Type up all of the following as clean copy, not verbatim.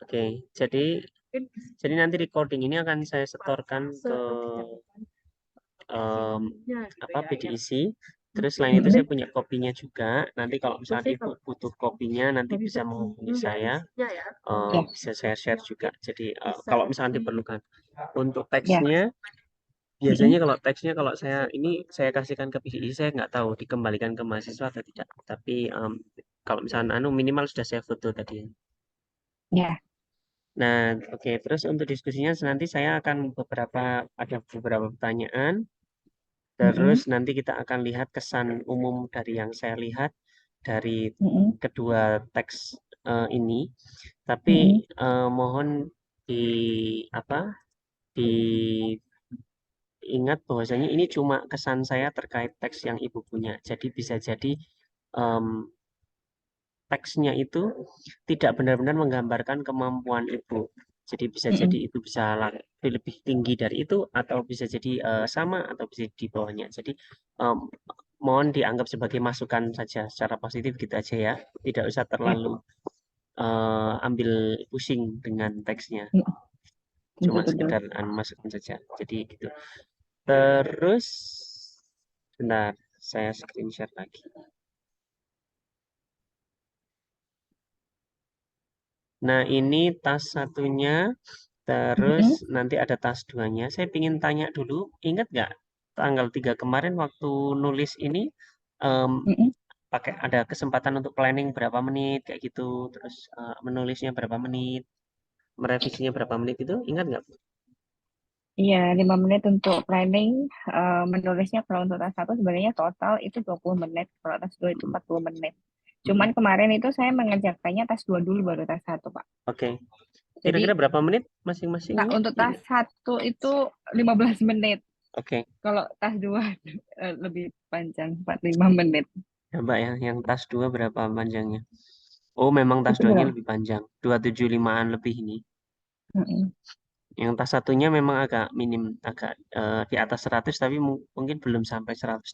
Oke, jadi nanti recording ini akan saya setorkan ke PDIC. Terus selain itu saya punya kopinya juga. Nanti kalau misalnya Ibu butuh kopinya, nanti bisa menghubungi saya. Bisa saya share juga. Jadi kalau misalnya diperlukan. Untuk teksnya, biasanya kalau teksnya kalau saya kasihkan ke PDIC, saya nggak tahu dikembalikan ke mahasiswa atau tidak. Tapi kalau misalnya minimal sudah saya foto tadi. Ya. Nah, oke. Terus untuk diskusinya nanti saya akan ada beberapa pertanyaan. Terus nanti kita akan lihat kesan umum dari yang saya lihat dari kedua teks ini. Tapi mohon di diingat bahwasanya ini cuma kesan saya terkait teks yang Ibu punya. Jadi bisa jadi em, teksnya itu tidak benar-benar menggambarkan kemampuan Ibu. Jadi bisa jadi itu bisa lebih tinggi dari itu atau bisa jadi sama atau bisa di bawahnya. Jadi em, mohon dianggap sebagai masukan saja secara positif gitu aja ya. Tidak usah terlalu ambil pusing dengan teksnya. Cuma Betul-betul. sekedar masukan saja. Jadi gitu. Terus bentar, saya screen share lagi. Nah, ini tas satunya. Terus nanti ada tas duanya. Saya ingin tanya dulu, ingat nggak tanggal 3 kemarin waktu nulis ini em, pakai ada kesempatan untuk planning berapa menit kayak gitu, terus menulisnya berapa menit, merevisinya berapa menit itu, ingat nggak? Iya, 5 menit untuk planning. Menulisnya kalau untuk tas satu sebenarnya total itu 20 menit. Kalau tas dua itu 40 menit. Cuman Mm-mm. kemarin itu saya mengerjakannya tas dua dulu baru tas satu, Pak. Oke, Jadi, kira-kira berapa menit masing-masing ini? untuk tas satu itu 15 menit. Oke, Kalau tas dua lebih panjang, 45 menit. ya Mbak ya, yang tas 2 berapa panjangnya? Oh, memang tas Itu duanya berapa? lebih panjang, 275-an lebih ini. Mm-mm. Yang tas satunya memang agak minim, agak di atas 100 tapi mungkin belum sampai 150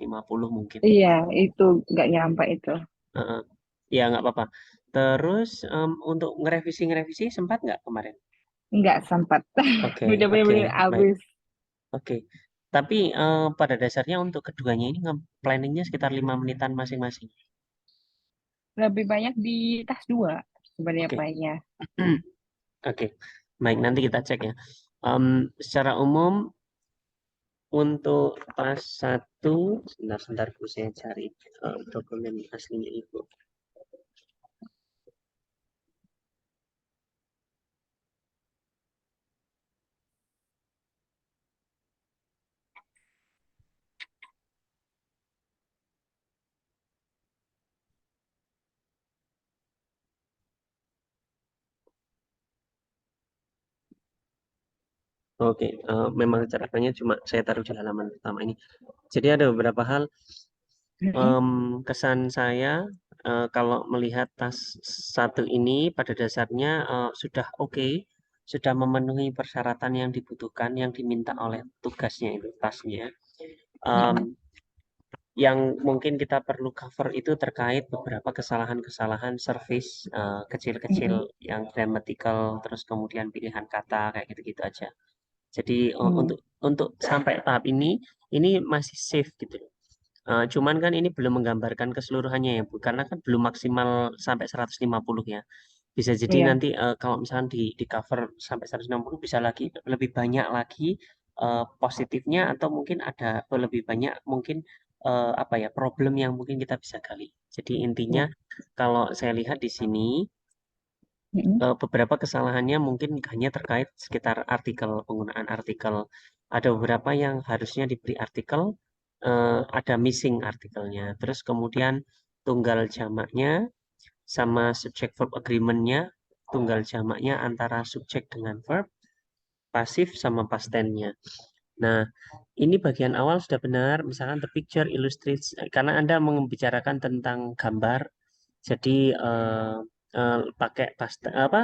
mungkin. Iya, itu nggak nyampe itu. Heeh. Ya nggak apa-apa. Terus untuk ngerevisi sempat nggak kemarin? Nggak sempat. Oke, Udah oke, bener-bener baik. habis. Oke. Tapi pada dasarnya untuk keduanya ini planningnya sekitar 5 menitan masing-masing. Lebih banyak di tas dua sebenarnya Oke. plannya. Oke. Baik, nanti kita cek ya. Secara umum untuk pas satu, sebentar, saya cari dokumen aslinya Ibu. Oke, memang catatannya cuma saya taruh di halaman pertama ini. Jadi ada beberapa hal Mm-mm. kesan saya kalau melihat tas satu ini pada dasarnya sudah oke, sudah memenuhi persyaratan yang dibutuhkan, yang diminta oleh tugasnya itu tasnya. Em, Mm-mm. yang mungkin kita perlu cover itu terkait beberapa kesalahan-kesalahan service kecil-kecil Mm-mm. yang grammatical, terus kemudian pilihan kata kayak gitu-gitu aja. Jadi Mm. untuk sampai tahap ini masih safe gitu. Cuman kan ini belum menggambarkan keseluruhannya ya Bu, karena kan belum maksimal sampai 150 ya. Bisa jadi Iya. nanti kalau misalnya di cover sampai 160 bisa lagi lebih banyak lagi positifnya atau mungkin ada lebih banyak mungkin apa ya problem yang mungkin kita bisa gali. Jadi intinya Iya. kalau saya lihat di sini Mm-mm. beberapa kesalahannya mungkin hanya terkait sekitar artikel, penggunaan artikel. Ada beberapa yang harusnya diberi artikel, ada missing artikelnya. Terus kemudian tunggal jamaknya sama subject verb agreement-nya, tunggal jamaknya antara subjek dengan verb, pasif sama past tense-nya. Nah, ini bagian awal sudah benar, misalkan the picture illustrates, karena Anda membicarakan tentang gambar, jadi pakai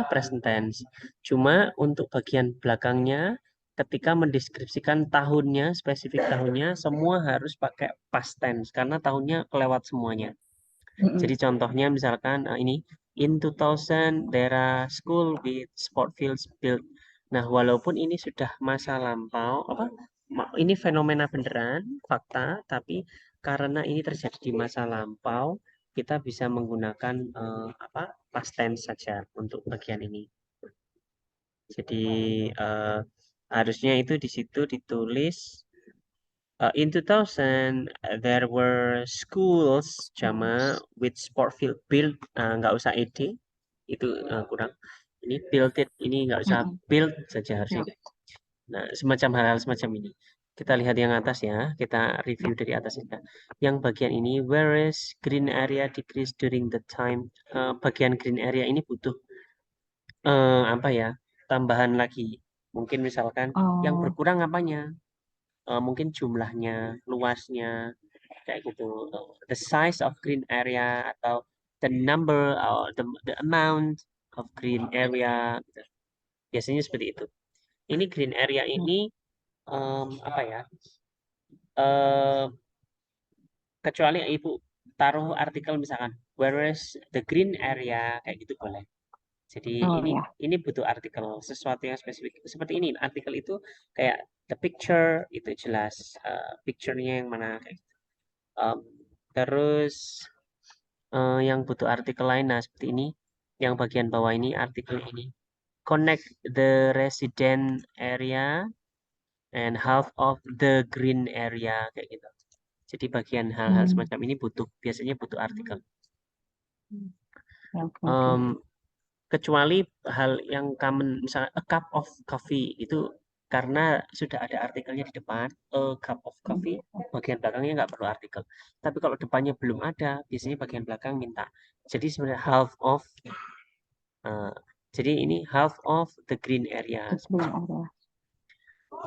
present tense. Cuma untuk bagian belakangnya, ketika mendeskripsikan tahunnya, spesifik tahunnya, semua harus pakai past tense karena tahunnya kelewat semuanya. Jadi Mm-mm. contohnya misalkan ini In 2000 there are school with sport fields built. Nah, walaupun ini sudah masa lampau, ini fenomena beneran, fakta, tapi karena ini terjadi di masa lampau, kita bisa menggunakan past tense saja untuk bagian ini. Jadi harusnya itu di situ ditulis in 2000 there were schools jama with sport field built, nggak usah ed itu kurang. Ini built it, ini nggak usah build saja harusnya. Nah, semacam hal-hal semacam ini. Kita lihat yang atas ya, kita review dari atas ya. Yang bagian ini, whereas green area decrease during the time, bagian green area ini butuh apa ya, tambahan lagi. Mungkin misalkan yang Oh, berkurang apanya? Mungkin jumlahnya, luasnya, kayak gitu. The size of green area atau the number or the amount of green area. Gitu. Biasanya seperti itu. Ini green area ini apa ya? eh Kecuali ibu taruh artikel misalkan whereas the green area kayak gitu boleh. Jadi oh ini ya. ini butuh artikel sesuatu yang spesifik seperti ini. Artikel itu kayak the picture itu jelas picture-nya yang mana kayak gitu. Um, terus yang butuh artikel lain nah seperti ini. Yang bagian bawah ini artikel ini connect the resident area and half of the green area kayak gitu. Jadi bagian hal-hal Hmm, semacam ini biasanya butuh artikel. ya, oke, oke. Em, Kecuali hal yang common, misalnya a cup of coffee itu karena sudah ada artikelnya di depan, a cup of coffee, bagian belakangnya nggak perlu artikel. Tapi kalau depannya belum ada, biasanya bagian belakang minta. Jadi sebenarnya half of, eh, jadi ini half of the green area. The green area.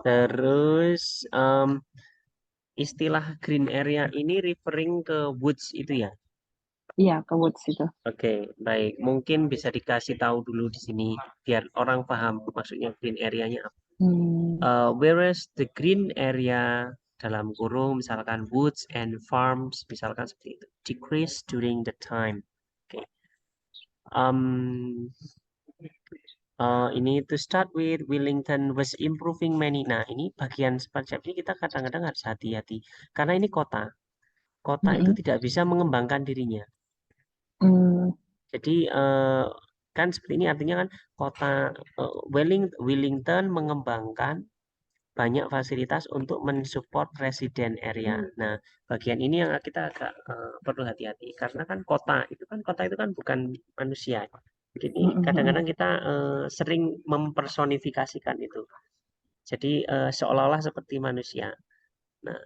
Terus istilah green area ini referring ke woods itu ya. Iya, ke woods itu. Oke, baik. Mungkin bisa dikasih tahu dulu di sini biar orang paham maksudnya green area-nya apa. Hmm, Whereas the green area dalam kurung misalkan woods and farms misalkan seperti itu decrease during the time. Oke. Um, ini to start with Wellington was improving many. Nah, ini bagian semacam ini kita kadang-kadang harus hati-hati karena ini kota. Kota itu mm-mm. tidak bisa mengembangkan dirinya. Hmm, Jadi kan seperti ini artinya kan kota Wellington mengembangkan banyak fasilitas untuk mensupport resident area. Nah, bagian ini yang kita agak perlu hati-hati karena kan kota itu kan bukan manusia. Jadi mm-mm. kadang-kadang kita sering mempersonifikasikan itu. Jadi seolah-olah seperti manusia. Nah,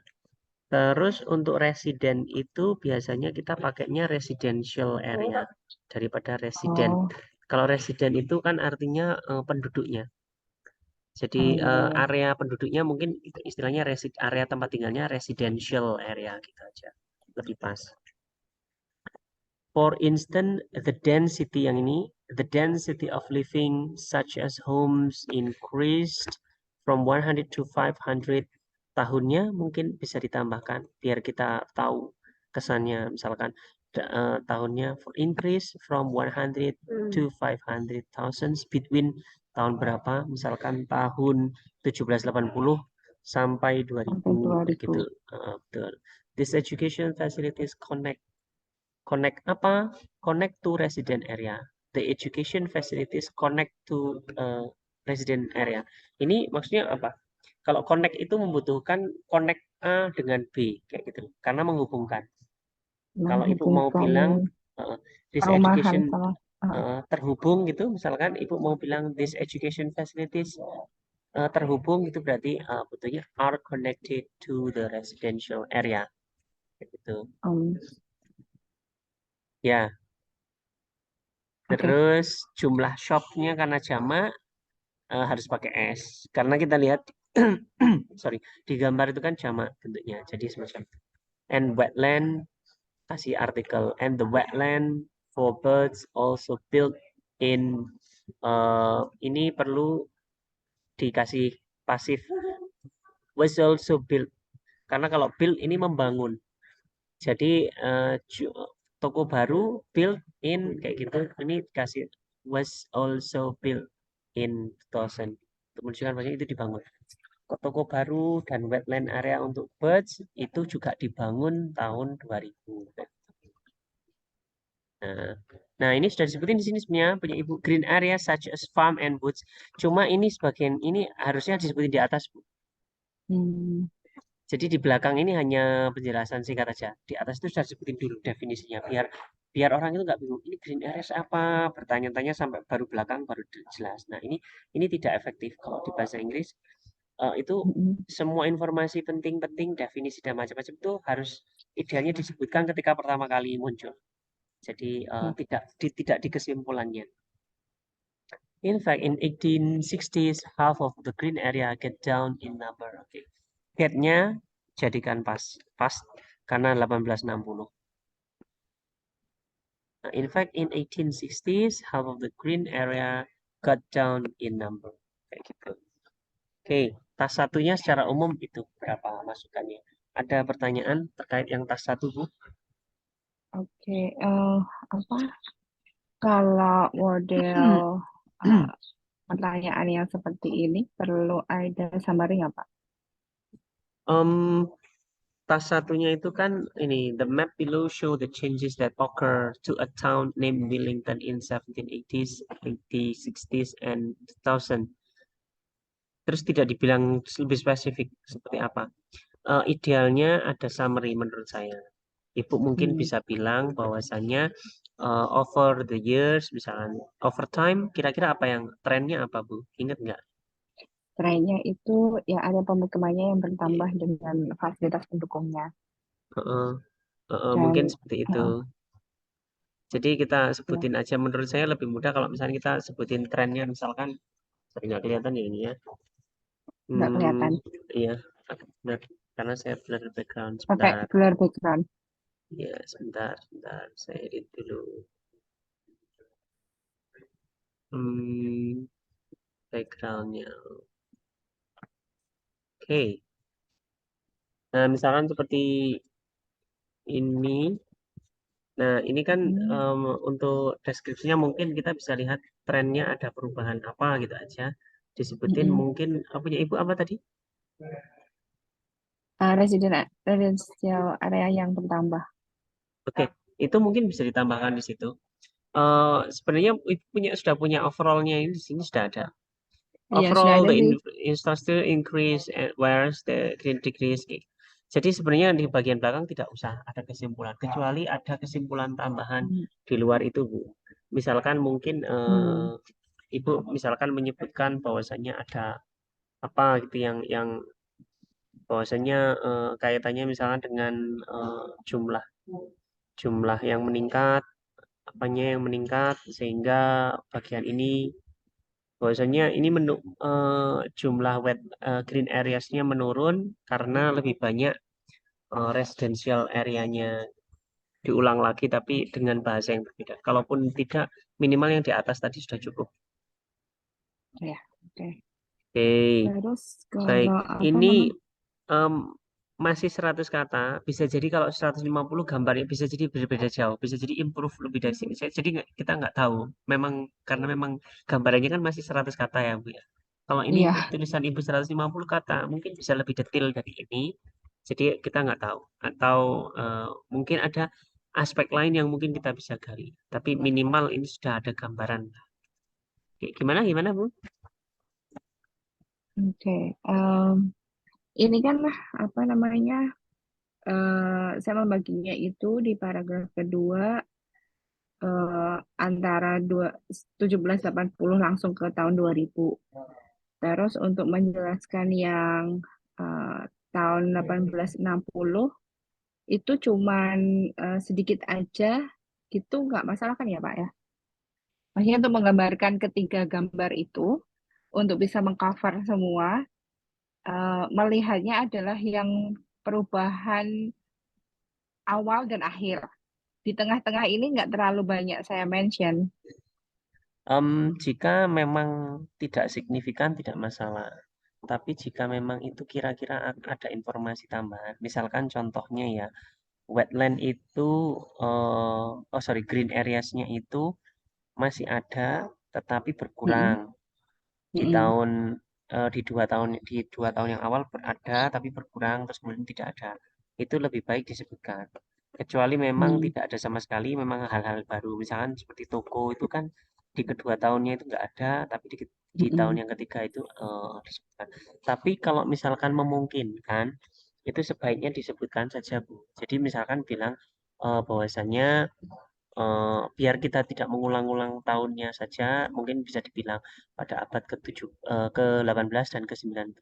terus untuk residen itu biasanya kita pakainya residential area daripada residen. Oh, Kalau residen itu kan artinya penduduknya. Jadi oh iya, iya. area penduduknya mungkin istilahnya area tempat tinggalnya residential area gitu aja. Lebih pas. For instance, the density of living such as homes increased from 100 to 500 tahunnya mungkin bisa ditambahkan biar kita tahu kesannya misalkan tahunnya for increase from 100 to 500,000 between tahun berapa misalkan tahun 1780 sampai Sampai 2000 2000. begitu. Betul. This education facilities connect apa? Connect to resident area. The education facilities connect to resident area. Ini maksudnya apa? Kalau connect itu membutuhkan connect A dengan B kayak gitu. Karena menghubungkan. Kalau ibu mau Menghubungkan bilang this perumahan education sama terhubung gitu, misalkan ibu mau bilang this education facilities terhubung itu berarti butuhnya are connected to the residential area kayak gitu. um, Ya, oke. terus jumlah shopnya karena jamak harus pakai S. Karena kita lihat, sorry, di gambar itu kan jamak bentuknya. Jadi semacam and wetland kasih artikel and the wetland for birds also built in ini perlu dikasih pasif was also built karena kalau build ini membangun. Jadi toko baru built in kayak gitu. Ini dikasih was also built in 2000. Untuk menunjukkan bahwa itu dibangun. Toko baru dan wetland area untuk birds itu juga dibangun tahun 2000. Nah, nah, ini sudah disebutin di sini sebenarnya punya Ibu green area such as farm and woods. Cuma ini sebagian ini harusnya disebutin di atas, Bu. Hmm. Jadi di belakang ini hanya penjelasan singkat aja. Di atas itu sudah disebutin dulu definisinya biar biar orang itu nggak bingung ini green areas apa, bertanya-tanya sampai baru belakang baru jelas. Nah, ini tidak efektif kalau di bahasa Inggris itu Mm-mm. semua informasi penting-penting definisi dan macam-macam itu harus idealnya disebutkan ketika pertama kali muncul. Jadi Oke. tidak di kesimpulannya. In fact, in 1860s, half of the green area get down in number. Okay. Get-nya jadikan pas karena 1860. Nah, in fact, in 1860s, half of the green area got down in number. Kayak gitu. Oke, tas satunya secara umum itu berapa masukannya? Ada pertanyaan terkait yang tas satu, Bu? Oke, apa kalau model eh, pertanyaan yang seperti ini perlu ada summary nggak, Pak? Em, Tas satunya itu kan ini the map below show the changes that occur to a town named Wellington in 1780s, 1860s, and 2000. Terus tidak dibilang lebih spesifik seperti apa. Idealnya ada summary menurut saya. Ibu mungkin Hmm. bisa bilang bahwasannya over the years, misalnya over time, kira-kira apa yang trennya apa, Bu? Ingat nggak? Trennya itu ya ada pemukimannya yang bertambah dengan fasilitas pendukungnya. Heeh, heeh, mungkin Dan seperti itu. eh, Jadi kita ya, sebutin aja. Menurut saya lebih mudah kalau misalnya kita sebutin trennya, misalkan sering nggak kelihatan ya ini ya. nggak Hmm, kelihatan. iya, benar. Karena saya blur background Pakai sebentar. blur background. Ya, sebentar. Saya edit dulu. Hmm, backgroundnya. Oke. Nah, misalkan seperti ini. Nah, ini kan Hmm. untuk deskripsinya mungkin kita bisa lihat trennya ada perubahan apa gitu aja. Disebutin Mm-mm. mungkin punya ibu apa tadi? Residensial area yang bertambah. Oke, itu mungkin bisa ditambahkan di situ. Sebenarnya ibu sudah punya overallnya ini di sini sudah ada. Iya, sudah Overall ada the sih. infrastructure increase and whereas the green decrease. Gitu. Jadi sebenarnya di bagian belakang tidak usah ada kesimpulan kecuali ada kesimpulan tambahan Hmm. di luar itu, Bu. Misalkan mungkin Hmm. Ibu misalkan menyebutkan bahwasannya ada apa gitu yang bahwasannya kaitannya misalkan dengan jumlah jumlah yang meningkat, apanya yang meningkat sehingga bagian ini bahwasanya ini jumlah green areas-nya menurun karena lebih banyak residential area-nya diulang lagi tapi dengan bahasa yang berbeda. Kalaupun tidak, minimal yang di atas tadi sudah cukup. Ya, oke. Oke, Terus baik. kalau apa Ini namanya? em, masih 100 kata. Bisa jadi kalau 150 gambarnya bisa jadi berbeda jauh. Bisa jadi improve lebih dari sini. Jadi kita nggak tahu. Memang karena memang gambarannya kan masih 100 kata ya, Bu ya. Kalau ini Iya, tulisan Ibu 150 kata, mungkin bisa lebih detail dari ini. Jadi kita nggak tahu. Atau mungkin ada aspek lain yang mungkin kita bisa gali. Tapi minimal ini sudah ada gambaran. Oke, gimana gimana, Bu? oke. Ini kan apa namanya? Saya membaginya itu di paragraf kedua antara 1780 langsung ke tahun 2000. Terus untuk menjelaskan yang eh, tahun 1860 itu cuman sedikit aja gitu nggak masalah kan ya Pak ya? Maksudnya untuk menggambarkan ketiga gambar itu untuk bisa mengcover semua melihatnya adalah yang perubahan awal dan akhir. Di tengah-tengah ini nggak terlalu banyak saya mention. Jika memang tidak signifikan, tidak masalah. Tapi jika memang itu kira-kira ada informasi tambahan, misalkan contohnya ya, wetland itu, green areas-nya itu masih ada, tetapi Mm-mm. berkurang. Di Mm-mm. tahun di 2 tahun yang awal berada tapi berkurang terus kemudian tidak ada. Itu lebih baik disebutkan. Kecuali memang Mm. tidak ada sama sekali, memang hal-hal baru. Misalkan seperti toko itu kan di kedua tahunnya itu nggak ada, tapi di tahun Mm-mm. yang ketiga itu disebutkan. Tapi kalau misalkan memungkinkan, itu sebaiknya disebutkan saja, Bu. Jadi misalkan bilang bahwasannya biar kita tidak mengulang-ulang tahunnya saja, mungkin bisa dibilang pada abad ke-18 dan ke-19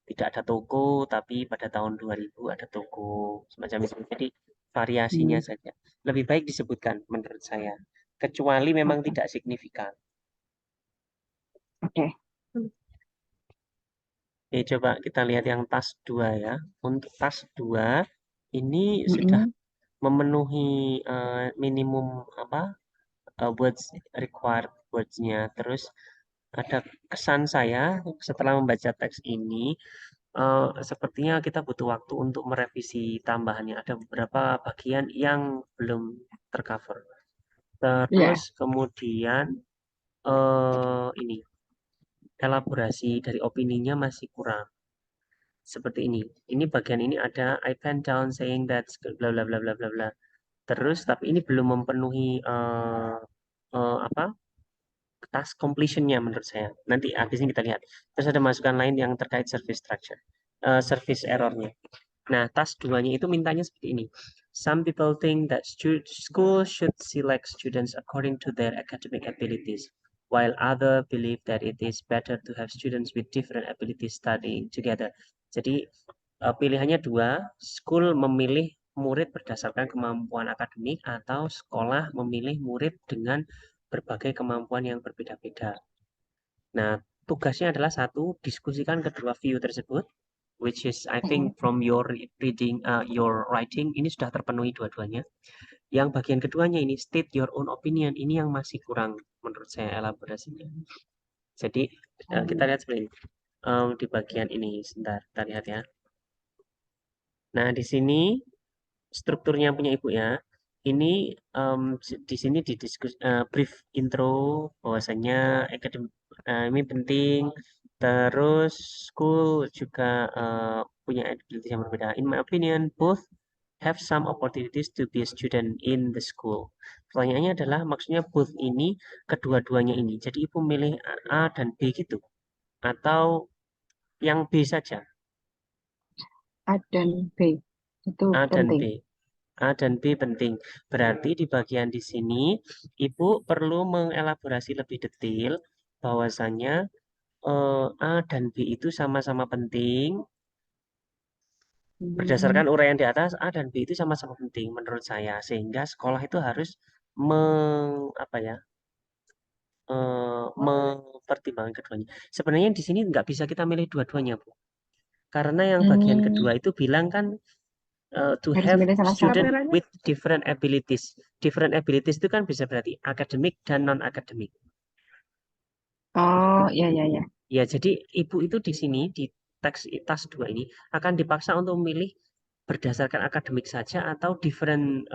tidak ada toko, tapi pada tahun 2000 ada toko, semacam itu. Jadi variasinya Mm. saja. Lebih baik disebutkan menurut saya, kecuali memang Oke. tidak signifikan. Oke. Oke, coba kita lihat yang tas 2 ya. Untuk tas 2 ini sudah Mm-mm. memenuhi minimum apa words required words-nya. Terus ada kesan saya setelah membaca teks ini, sepertinya kita butuh waktu untuk merevisi tambahannya. Ada beberapa bagian yang belum tercover. Terus Ya. kemudian ini elaborasi dari opininya masih kurang. Seperti ini. Ini bagian ini ada I pen down saying that bla bla bla bla bla bla. Terus tapi ini belum memenuhi apa task completion-nya menurut saya. Nanti habis ini kita lihat. Terus ada masukan lain yang terkait service structure, service error-nya. Nah, task 2-nya itu mintanya seperti ini. Some people think that school should select students according to their academic abilities, while others believe that it is better to have students with different abilities studying together. Jadi, pilihannya dua, school memilih murid berdasarkan kemampuan akademik atau sekolah memilih murid dengan berbagai kemampuan yang berbeda-beda. Nah, tugasnya adalah satu, diskusikan kedua view tersebut, which is I think Mm-mm. from your reading, your writing ini sudah terpenuhi dua-duanya. Yang bagian keduanya ini state your own opinion, ini yang masih kurang menurut saya elaborasinya. Jadi kita lihat seperti ini. Di bagian ini, sebentar, kita lihat ya. Nah, di sini strukturnya punya Ibu ya. Ini di sini didiskus brief intro bahwasanya akademik ini penting. Terus school juga punya ability yang berbeda. In my opinion, both have some opportunities to be a student in the school. Pertanyaannya adalah maksudnya both ini kedua-duanya ini. Jadi Ibu milih A dan B gitu atau yang B saja? A dan B itu A dan B. penting. A dan B penting. Berarti di bagian di sini, Ibu perlu mengelaborasi lebih detail bahwasannya A dan B itu sama-sama penting. Hmm. Berdasarkan uraian di atas, A dan B itu sama-sama penting menurut saya. Sehingga sekolah itu harus apa ya, mempertimbangkan keduanya. Sebenarnya di sini nggak bisa kita milih dua-duanya, Bu. Karena yang bagian Hmm. kedua itu bilang kan to Harus have milih salah satu. student with different abilities. Different abilities itu kan bisa berarti akademik dan non akademik. Oh, ya, ya, ya. Ya, jadi ibu itu di sini di teks tas 2 ini akan dipaksa untuk memilih berdasarkan akademik saja atau different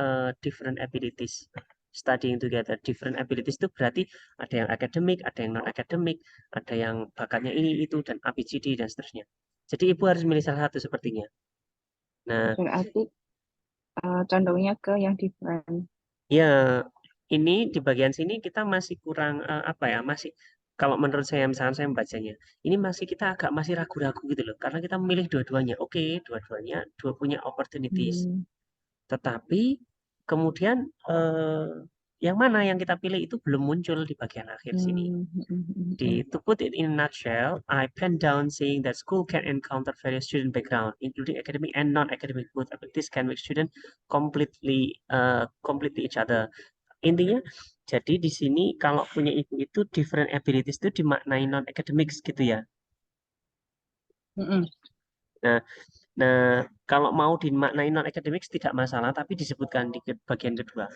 abilities studying together. Different abilities itu berarti ada yang akademik, ada yang non akademik, ada yang bakatnya ini itu dan ABCD dan seterusnya. Jadi ibu harus milih salah satu sepertinya. Nah, Berarti condongnya ke yang different. ya, ini di bagian sini kita masih kurang apa ya, masih kalau menurut saya misalnya saya membacanya, ini masih kita agak masih ragu-ragu gitu loh, karena kita memilih dua-duanya. Oke, dua-duanya dua punya opportunities, Hmm. tetapi kemudian yang mana yang kita pilih itu belum muncul di bagian akhir sini. Hmm. Hmm. Hmm. Hmm. To put it in a nutshell, I pen down saying that school can encounter various student background, including academic and non-academic. Both abilities can make student completely each other. Intinya, jadi di sini kalau punya ibu itu different abilities itu dimaknai non academics gitu ya. Hmm. Hmm. Nah, nah kalau mau dimaknai non academics tidak masalah, tapi disebutkan di bagian kedua.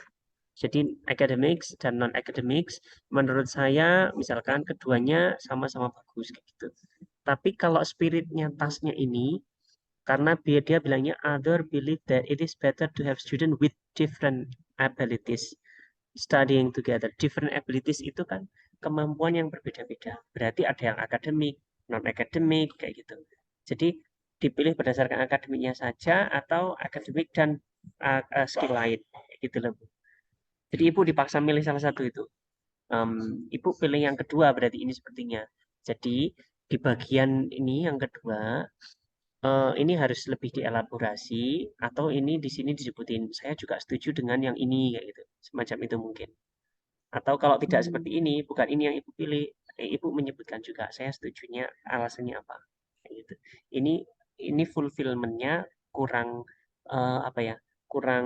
Jadi academics dan non academics, menurut saya misalkan keduanya sama-sama bagus kayak gitu. Tapi kalau spiritnya tasnya ini Karena dia bilangnya other believe that it is better to have student with different abilities studying together. Different abilities itu kan kemampuan yang berbeda-beda. Berarti ada yang akademik, non akademik kayak gitu. Jadi dipilih berdasarkan akademiknya saja atau akademik dan skill lain kayak gitu loh. Jadi ibu dipaksa milih salah satu itu. Ibu pilih yang kedua berarti ini sepertinya. Jadi di bagian ini yang kedua ini harus lebih dielaborasi atau ini di sini disebutin saya juga setuju dengan yang ini kayak gitu. Semacam itu mungkin. Atau kalau tidak seperti Hmm. ini, bukan ini yang ibu pilih, ibu menyebutkan juga saya setujunya alasannya apa. Kayak gitu. Ini ini fulfillmentnya kurang apa ya? Kurang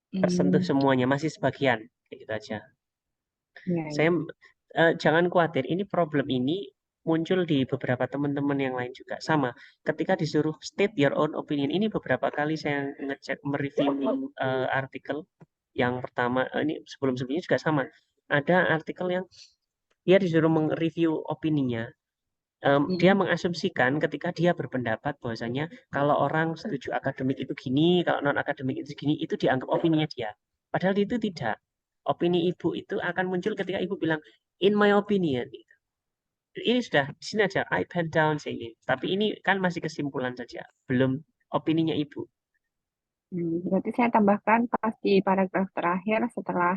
tersentuh Hmm. semuanya, masih sebagian kayak gitu aja. Ya, Saya ya. jangan khawatir, ini problem ini muncul di beberapa teman-teman yang lain juga sama. Ketika disuruh state your own opinion, ini beberapa kali saya ngecek mereview artikel yang pertama, ini sebelum-sebelumnya juga sama. Ada artikel yang dia disuruh mereview opininya. Dia Hmm. mengasumsikan ketika dia berpendapat bahwasanya kalau orang setuju akademik itu gini, kalau non akademik itu gini, itu dianggap opininya dia. Padahal itu tidak. Opini ibu itu akan muncul ketika ibu bilang, in my opinion. Ini sudah di sini aja, I pen down sini. Tapi ini kan masih kesimpulan saja, belum opininya ibu. Berarti saya tambahkan pas di paragraf terakhir setelah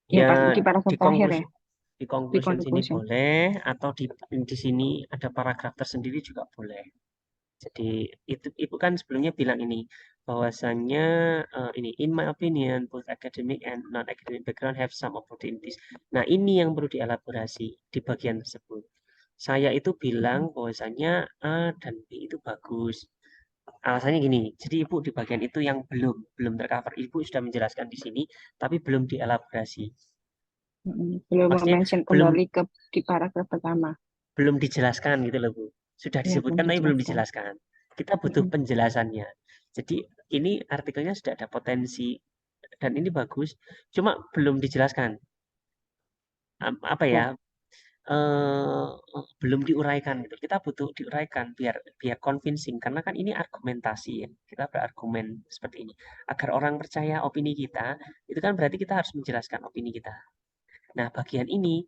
ya Ya pas di di paragraf terakhir ya conclusion, di di conclusion sini conclusion. boleh, atau di sini ada paragraf tersendiri juga boleh. Jadi itu ibu kan sebelumnya bilang ini bahwasannya ini in my opinion both academic and non academic background have some opportunities. Nah ini yang perlu dielaborasi di bagian tersebut. Saya itu bilang Hmm. bahwasannya A dan B itu bagus. Alasannya gini, jadi ibu di bagian itu yang belum tercover. Ibu sudah menjelaskan di sini, tapi belum dielaborasi. Belum Maksudnya mention belum kembali ke di paragraf pertama. belum dijelaskan gitu loh Bu. Sudah Ya, belum disebutkan tapi belum dijelaskan. dijelaskan. Kita butuh Mm-mm. penjelasannya. Jadi ini artikelnya sudah ada potensi dan ini bagus, cuma belum dijelaskan. Apa ya? Ya. eh Belum diuraikan gitu. Kita butuh diuraikan biar biar convincing karena kan ini argumentasi ya. Kita berargumen seperti ini. Agar orang percaya opini kita, itu kan berarti kita harus menjelaskan opini kita. Nah, bagian ini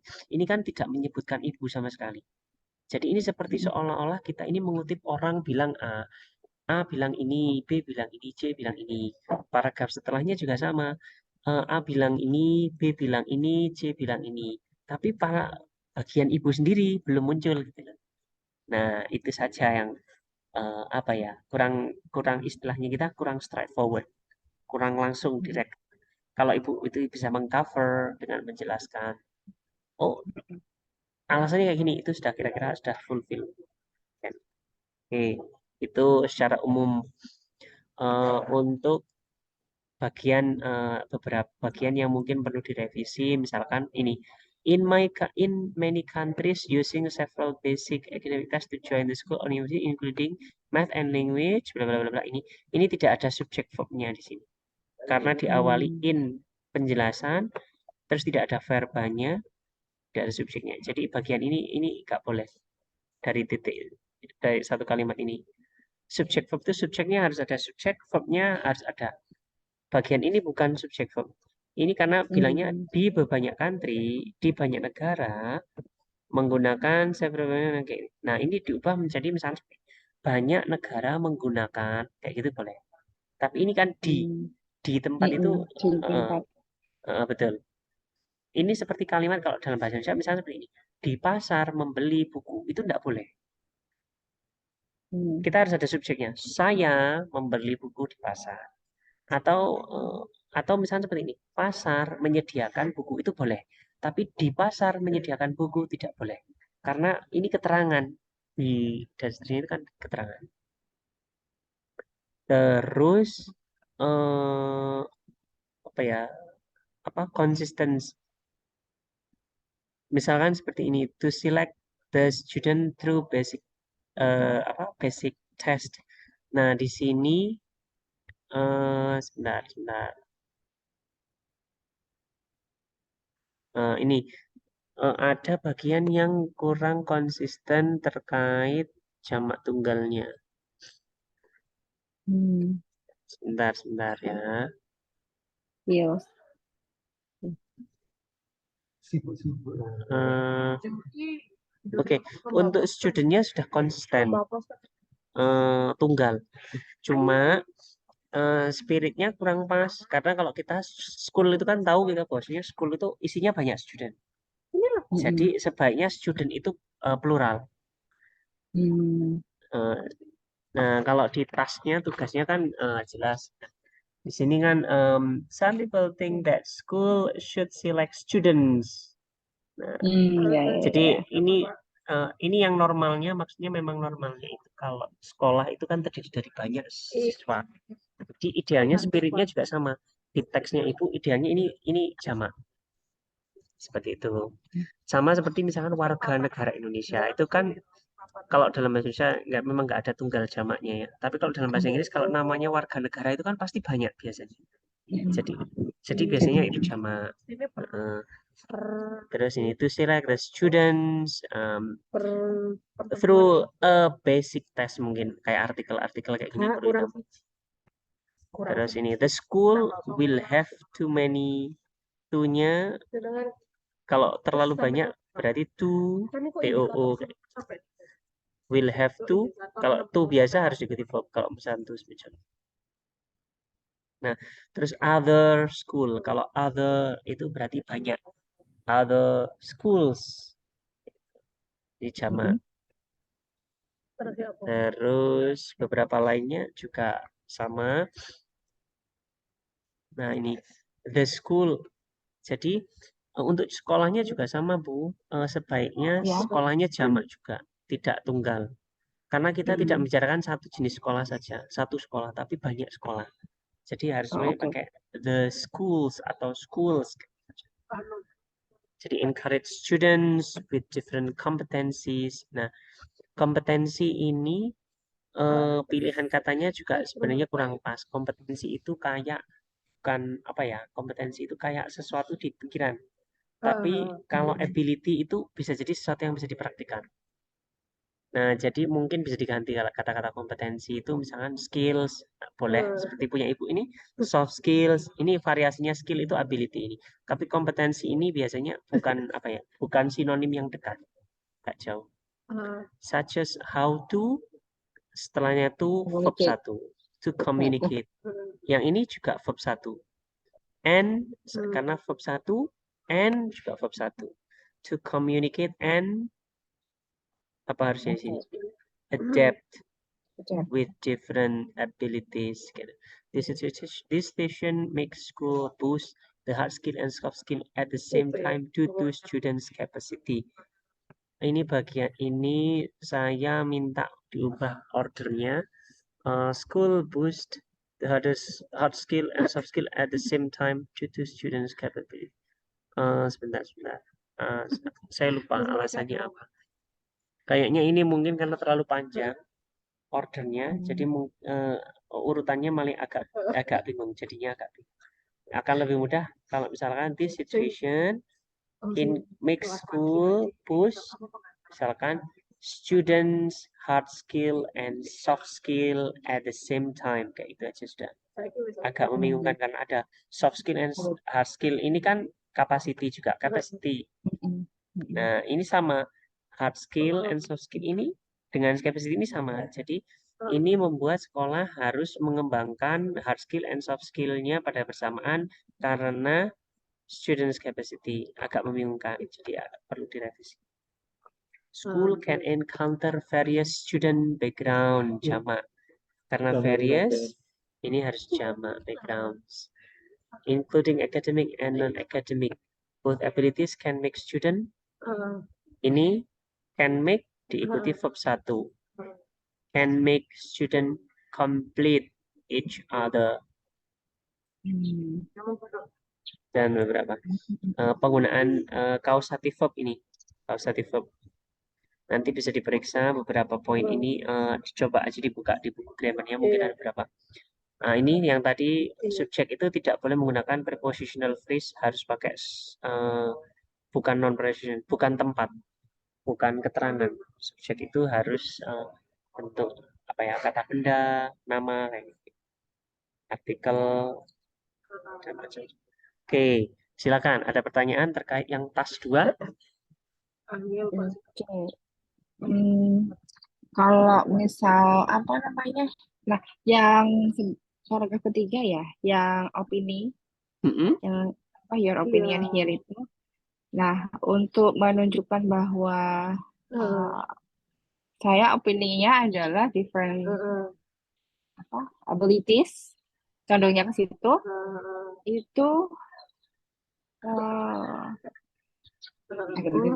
kan tidak menyebutkan ibu sama sekali. Jadi ini seperti Mm-mm. seolah-olah kita ini mengutip orang bilang A bilang ini, B bilang ini, C bilang ini. Paragraf setelahnya juga sama. A bilang ini, B bilang ini, C bilang ini. Tapi para bagian ibu sendiri belum muncul gitu loh. Nah, itu saja yang apa ya, kurang kurang istilahnya kita kurang straightforward, kurang langsung direct. Kalau ibu itu bisa mengcover dengan menjelaskan, oh alasannya kayak gini, itu sudah kira-kira sudah fulfill. Oke, itu secara umum untuk beberapa bagian yang mungkin perlu direvisi, misalkan ini. In many countries using several basic academic tests to join the school or university including math and language bla bla bla bla ini tidak ada subjek verbnya di sini karena diawali Hmm. in penjelasan terus tidak ada verbanya tidak ada subjeknya jadi bagian ini nggak boleh dari titik dari satu kalimat ini subjek verb itu subjeknya harus ada subjek verbnya harus ada bagian ini bukan subjek verb. Ini karena bilangnya Hmm. di banyak country, di banyak negara menggunakan several nah ini diubah menjadi misalnya banyak negara menggunakan kayak gitu boleh. Tapi ini kan Hmm. di tempat itu Mm-mm. Di eh, tempat. betul. Ini seperti kalimat kalau dalam bahasa Indonesia misalnya seperti ini. Di pasar membeli buku itu tidak boleh. Hmm. Kita harus ada subjeknya. Saya membeli buku di pasar. Atau eh, atau misalnya seperti ini, pasar menyediakan buku itu boleh, tapi di pasar menyediakan buku tidak boleh. Karena ini keterangan di deskripsi itu kan keterangan. Terus eh apa ya? Apa konsisten misalkan seperti ini to select the student through basic test. Nah, di sini sebentar sebentar. Ini ada bagian yang kurang konsisten terkait jamak tunggalnya. Hmm. Sebentar ya. Yes. Eh, Oke, untuk studentnya sudah konsisten tunggal. Cuma spiritnya kurang pas karena kalau kita school itu kan tahu kita bosnya school itu isinya banyak student. Jadi Mm-mm. sebaiknya student itu plural. Hmm. Eh, nah, kalau di tasknya tugasnya kan jelas. Di sini kan some people think that school should select students. Nah, Ya, ya, jadi ya. ini yang normalnya maksudnya memang normalnya itu kalau sekolah itu kan terdiri dari banyak siswa. Jadi idealnya spiritnya juga sama. Di teksnya ibu idealnya ini jamak seperti itu. Sama seperti misalkan warga negara Indonesia itu kan kalau dalam bahasa Indonesia memang nggak ada tunggal jamaknya ya. Tapi kalau dalam bahasa Inggris kalau namanya warga negara itu kan pasti banyak biasanya. Jadi jadi biasanya itu jamak. Eh, Terus ini to select the students through a basic test mungkin kayak artikel-artikel kayak gini perlu itu. Terus ini the school will have too many to-nya kalau terlalu banyak berarti too will have to kalau to biasa harus diganti verb kalau misalnya to speech. Nah, terus other school kalau other itu berarti banyak other schools di jamak. Mm-mm. Terus beberapa lainnya juga sama. Nah, ini the school. Jadi untuk sekolahnya juga sama, Bu. Sebaiknya Ya. sekolahnya jamak juga, tidak tunggal. Karena kita tidak Mm-mm. membicarakan satu jenis sekolah saja, satu sekolah, tapi banyak sekolah. Jadi harus Oh, oke. pakai the schools atau schools. Jadi encourage students with different competencies. Nah, kompetensi ini pilihan katanya juga sebenarnya kurang pas. Kompetensi itu kayak bukan apa ya? Kompetensi itu kayak sesuatu di pikiran. Tapi kalau ability itu bisa jadi sesuatu yang bisa dipraktikkan. Nah, jadi mungkin bisa diganti kalau kata-kata kompetensi itu misalkan skills, boleh seperti punya ibu ini soft skills, ini variasinya skill itu ability ini. Tapi kompetensi ini biasanya bukan apa ya, bukan sinonim yang dekat, gak jauh. Such as how to, setelahnya itu verb Communicate. satu, to communicate. Yang ini juga verb satu. And karena verb satu, and juga verb satu. To communicate and apa harusnya di sini? Adapt Oke. with different abilities. This station makes school boost the hard skill and soft skill at the same time due to students' capacity. Ini bagian ini saya minta diubah ordernya. School boost the hard skill and soft skill at the same time due to students' capability. Sebentar. Uh, saya lupa alasannya apa. Kayaknya ini mungkin karena terlalu panjang ordernya, jadi urutannya malah agak agak bingung. Jadinya agak bingung. Akan lebih mudah kalau misalkan this situation in make school push misalkan students hard skill and soft skill at the same time kayak itu aja sudah agak membingungkan karena ada soft skill and hard skill ini kan capacity juga capacity. Mm-mm. Mm-mm. Nah ini sama hard skill and soft skill ini dengan capacity ini sama. Jadi ini membuat sekolah harus mengembangkan hard skill and soft skill-nya pada bersamaan karena students capacity agak membingungkan. Jadi perlu direvisi. School can encounter various student background jamak. Karena various ini harus jamak backgrounds, including academic and non-academic. Both abilities can make student. Ini can make diikuti verb satu. Can make student complete each other. Hmm. Dan beberapa penggunaan causative verb ini. Causative verb. Nanti bisa diperiksa beberapa poin ini. Coba aja dibuka di buku grammarnya mungkin ada berapa. Nah, ini yang tadi subjek itu tidak boleh menggunakan prepositional phrase, harus pakai bukan non preposition, bukan tempat, bukan keterangan. Subjek itu harus bentuk apa ya, kata benda, nama, kayak gitu. Artikel dan macam-macam. Oke, silakan. Ada pertanyaan terkait yang tas 2? Oke. Hmm, kalau misal apa namanya? Nah, yang paragraf ketiga ya, yang opini, Mm-mm. yang apa your opinion here itu. Nah, untuk menunjukkan bahwa uh, saya opininya adalah different apa abilities, condongnya ke situ, itu uh, agak gitu.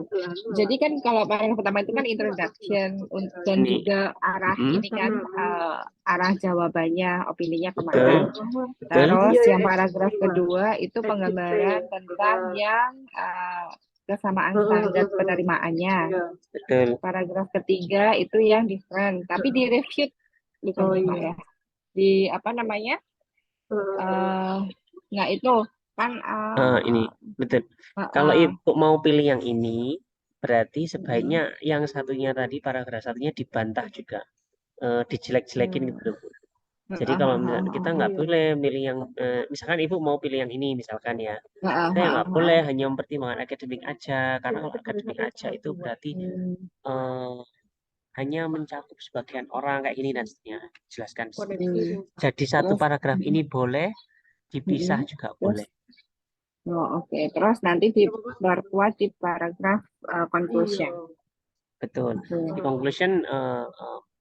Jadi kan kalau paragraf pertama itu kan introduction dan Ini. juga arah Mm-mm. ini kan arah jawabannya, opininya kemana. Betul. Betul. Terus yang paragraf kedua itu penggambaran tentang yang kesamaan standar penerimaannya. Betul. Paragraf ketiga itu yang different, tapi di refute bukan Pak ya. Di apa namanya? Nah itu kan Ini betul. Kalau ibu mau pilih yang ini, berarti sebaiknya yang satunya tadi, paragraf satunya dibantah juga, dijelek-jelekin gitu loh, Bu. Jadi kalau kita nggak boleh milih yang, misalkan ibu mau pilih yang ini, misalkan ya, saya nggak boleh hanya mempertimbangkan akademik aja, karena kalau akademik aja itu berarti eh, hanya mencakup sebagian orang kayak gini dan seterusnya. Jelaskan. Jadi satu terus paragraf ini boleh, dipisah juga terus boleh. oke. Terus nanti diperkuat di paragraf conclusion. Betul. Di conclusion,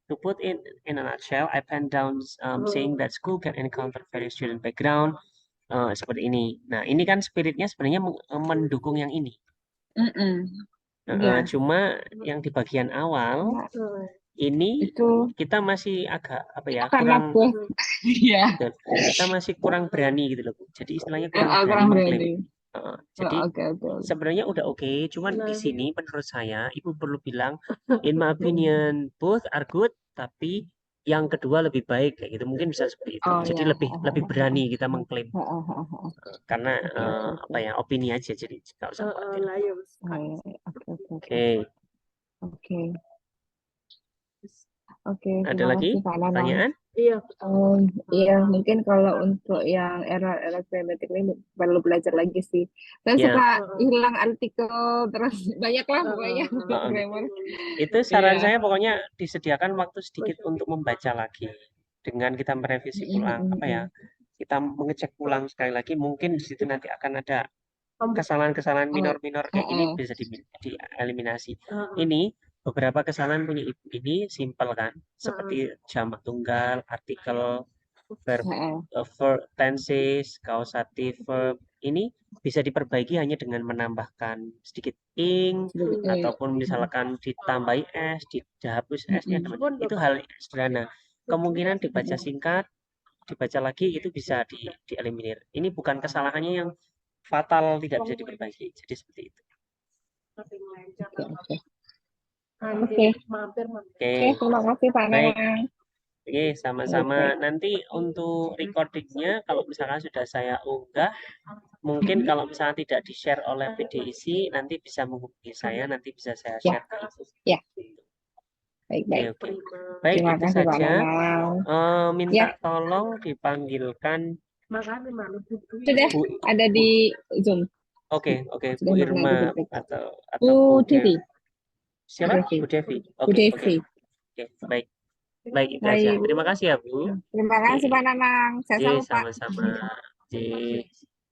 to put it in a nutshell, I pen down saying that school can encounter various student background, seperti ini. Nah, ini kan spiritnya sebenarnya mendukung yang ini. Iya. Cuma yang di bagian awal ini Itu kita masih agak apa ya, karena kurang, gue ya betul. Kita masih kurang berani gitu loh, Bu. Jadi istilahnya kurang berani kurang mengklaim. berani. Jadi Oke oke. sebenarnya udah oke, cuman di sini menurut saya ibu perlu bilang, in my opinion both are good, tapi yang kedua lebih baik, kayak gitu. Mungkin bisa seperti itu. Oh Jadi ya. lebih lebih berani kita mengklaim, karena Oke oke apa oke. ya, opini aja, jadi nggak usah khawatir. Oke oke oke. Oke, Oke. Oke, ada terima lagi kasih Pak Nanang. pertanyaan? Iya, mungkin kalau untuk yang error elektronik ini perlu belajar lagi sih. Saya Ya, suka hilang artikel terus banyak lah pokoknya uh, grammar. itu saran Iya. saya, pokoknya disediakan waktu sedikit untuk membaca lagi, dengan kita merevisi ulang, apa ya, kita mengecek ulang sekali lagi, mungkin di situ nanti akan ada kesalahan-kesalahan minor-minor kayak gini bisa dieliminasi. Ini beberapa kesalahan punya ibu ini simpel kan, seperti jamak tunggal, artikel, verb, verb tenses, causative verb. Ini bisa diperbaiki hanya dengan menambahkan sedikit ing, ataupun misalkan ditambahi s, dihapus s-nya, itu hal sederhana. Kemungkinan dibaca singkat, dibaca lagi, itu bisa dieliminir. Ini bukan kesalahannya yang fatal, tidak bisa diperbaiki. Jadi seperti itu. Oke, terima kasih Pak Baik. Nanang. Oke, sama-sama. Nanti untuk recordingnya, kalau misalkan sudah saya unggah, mungkin kalau misalnya tidak di-share oleh PDIC, nanti bisa menghubungi saya, nanti bisa saya share ke ibu. Ya, baik-baik. Oke. Baik, Terima itu kasih Pak saja. Nanang. Minta tolong dipanggilkan Sudah Bu. ada di Zoom. Oke, Bu Sudah Irma nanti atau Bu Bu Devi. Siapa? Bu Devi. Bu Oke. Devi. Baik. Baik, itu aja. Baik. Terima kasih ya, Bu. Terima kasih Pak Nanang. Saya Oke, selalu Pak. sama-sama. Oke.